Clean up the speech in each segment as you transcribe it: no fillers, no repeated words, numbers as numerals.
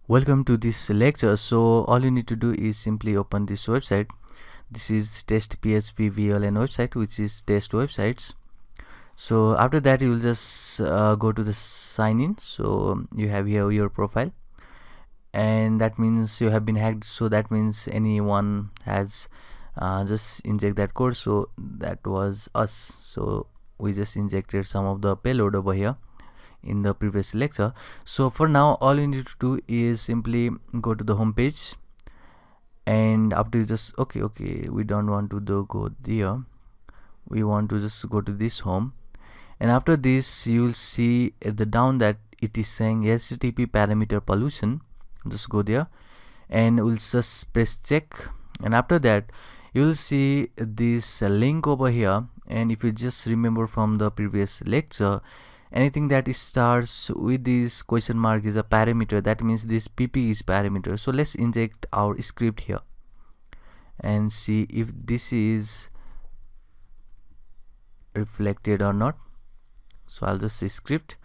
Welcome to this lecture. So all you need to do is simply open this website. This is test PHP VLN website, which is test websites. So after that you will just go to the sign in. So you have here your profile, and that means you have been hacked. So that means anyone has just inject that code. So that was us. So we just injected some of the payload over here in the previous lecture. So for now all you need to do is simply go to the home page, and after you just okay we don't want to go there, we want to just go to this home, and after this you will see at the down that it is saying HTTP parameter pollution. Just go there and we'll just press check, and after that you will see this link over here. And if you just remember from the previous lecture, anything that starts with this question mark is a parameter. That means this pp is parameter. So let's inject our script here and see if this is reflected or not. So I'll just say script,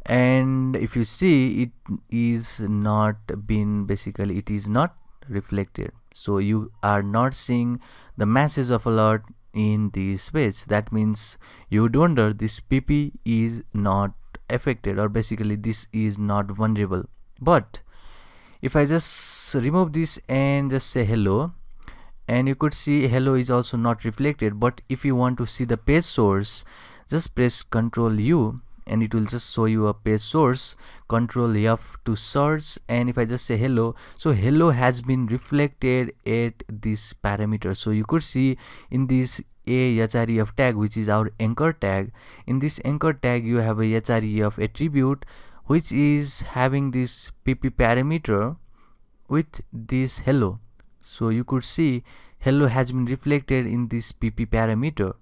and if you see, it is not been, basically it is not reflected. So you are not seeing the message of alert in this page. That means you would wonder this pp is not affected, or basically this is not vulnerable. But if I just remove this and just say hello, and you could see hello is also not reflected. But if you want to see the page source, just press Ctrl U and it will just show you a page source. Ctrl F to search, and if I just say hello, so hello has been reflected at this parameter. So you could see in this a href tag, which is our anchor tag. In this anchor tag you have a href attribute which is having this pp parameter with this hello. So you could see hello has been reflected in this pp parameter,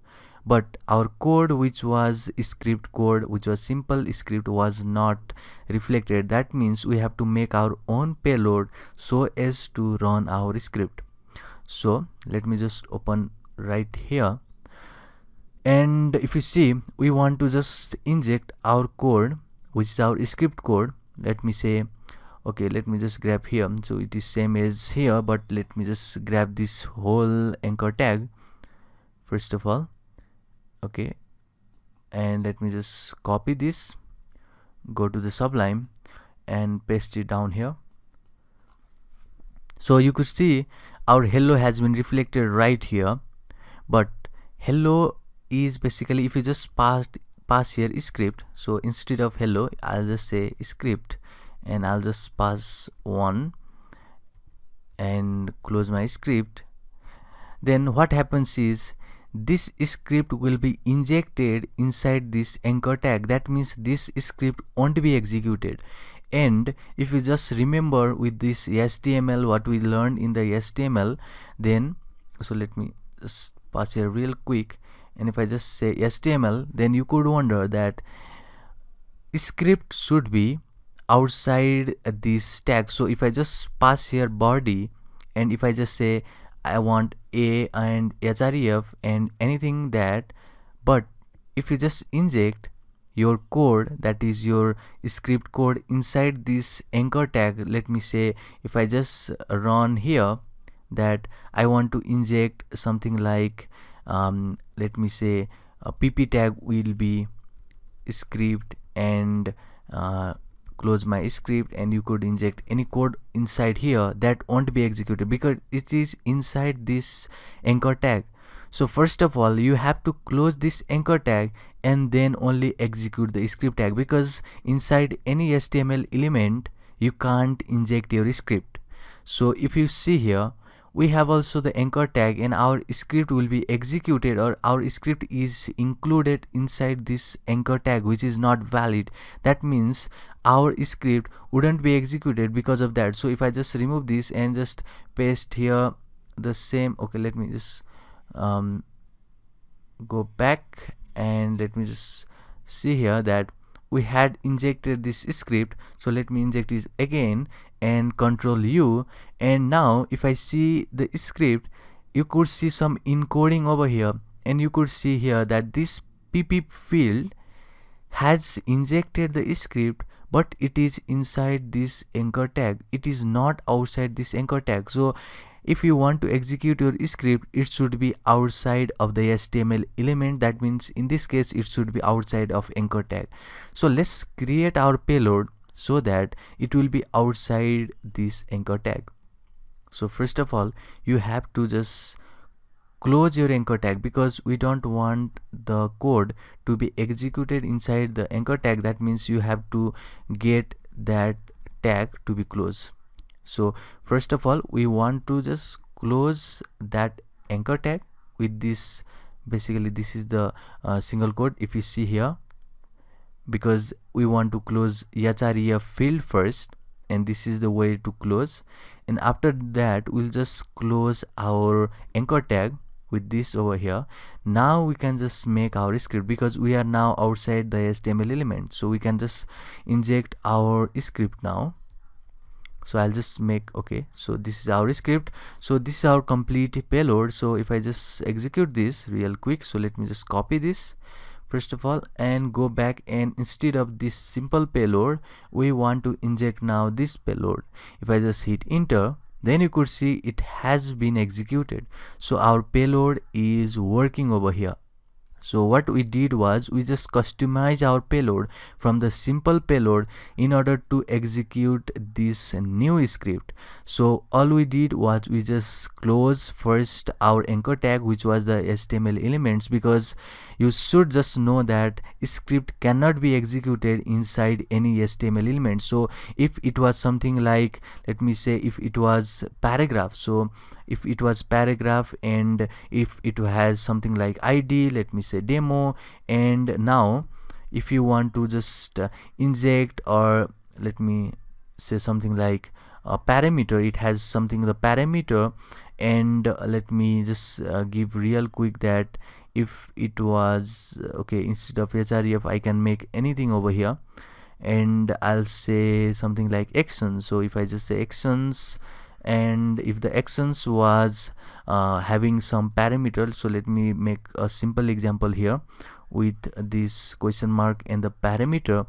but our code, which was script code, which was simple script, was not reflected. That means we have to make our own payload so as to run our script. So let me just open right here, and if you see, we want to just inject our code, which is our script code. Let me say, okay, let me just grab here. So it is same as here, but let me just grab this whole anchor tag first of all. Okay, and let me just copy this, go to the Sublime and paste it down here. So you could see our hello has been reflected right here, but hello is basically, if you just pass here script, so instead of hello I'll just say script, and I'll just pass 1 and close my script. Then what happens is this script will be injected inside this anchor tag. That means this script won't be executed. And if you just remember with this HTML, what we learned in the HTML, then so let me just pass here real quick, and if I just say HTML, then you could wonder that script should be outside this tag. So if I just pass here body, and if I just say I want a and href and anything that, but if you just inject your code, that is your script code, inside this anchor tag, let me say if I just run here that I want to inject something like let me say a pp tag will be script, and close my script, and you could inject any code inside here that won't be executed because it is inside this anchor tag. So first of all you have to close this anchor tag and then only execute the script tag, because inside any HTML element you can't inject your script. So if you see here, we have also the anchor tag, and our script will be executed, or our script is included inside this anchor tag, which is not valid. That means our script wouldn't be executed because of that. So if I just remove this and just paste here the same, okay, let me just go back, and let me just see here that we had injected this script. So let me inject it again and Ctrl U, and now if I see the script, you could see some encoding over here, and you could see here that this pp field has injected the script, but it is inside this anchor tag. It is not outside this anchor tag. So if you want to execute your script, it should be outside of the HTML element. That means in this case it should be outside of anchor tag. So let's create our payload so that it will be outside this anchor tag. So first of all, you have to just close your anchor tag, because we don't want the code to be executed inside the anchor tag. That means you have to get that tag to be closed. So first of all, we want to just close that anchor tag with this. Basically this is the single quote, if you see here, because we want to close href field first, and this is the way to close. And after that we'll just close our anchor tag with this over here. Now we can just make our script, because we are now outside the HTML element. So we can just inject our script now. So I'll just make, okay, so this is our script. So this is our complete payload. So if I just execute this real quick, so let me just copy this first of all and go back, and instead of this simple payload, we want to inject now this payload. If I just hit enter, then you could see it has been executed. So our payload is working over here. So what we did was we just customized our payload from the simple payload in order to execute this new script. So all we did was we just close first our anchor tag, which was the HTML elements, because you should just know that script cannot be executed inside any HTML element. So if it was something like, let me say, if it was paragraph, so if it was paragraph and if it has something like ID, let me say demo, and now if you want to just inject, or let me say something like a parameter, it has something the parameter, and let me just give real quick that if it was okay, instead of href I can make anything over here, and I'll say something like actions. So if I just say actions, and if the actions was having some parameter, so let me make a simple example here with this question mark and the parameter,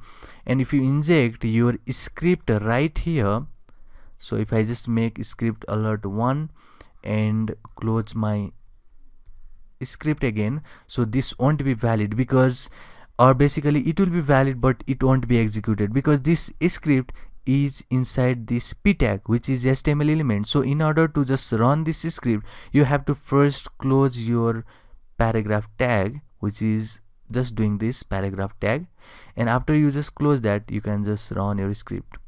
and if you inject your script right here, so if I just make script alert 1 and close my script again, so this won't be valid, because, or basically it will be valid but it won't be executed, because this script is inside this p tag, which is HTML element. So in order to just run this script, you have to first close your paragraph tag, which is just doing this paragraph tag, and after you just close that, you can just run your script.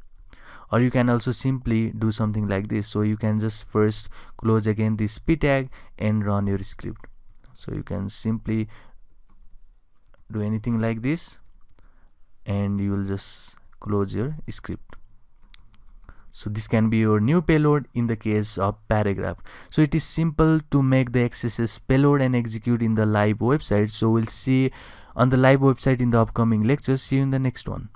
Or you can also simply do something like this. So you can just first close again this p tag and run your script. So you can simply do anything like this, and you will just close your script. So this can be your new payload in the case of paragraph. So it is simple to make the XSS payload and execute in the live website. So we'll see on the live website in the upcoming lectures. See you in the next one.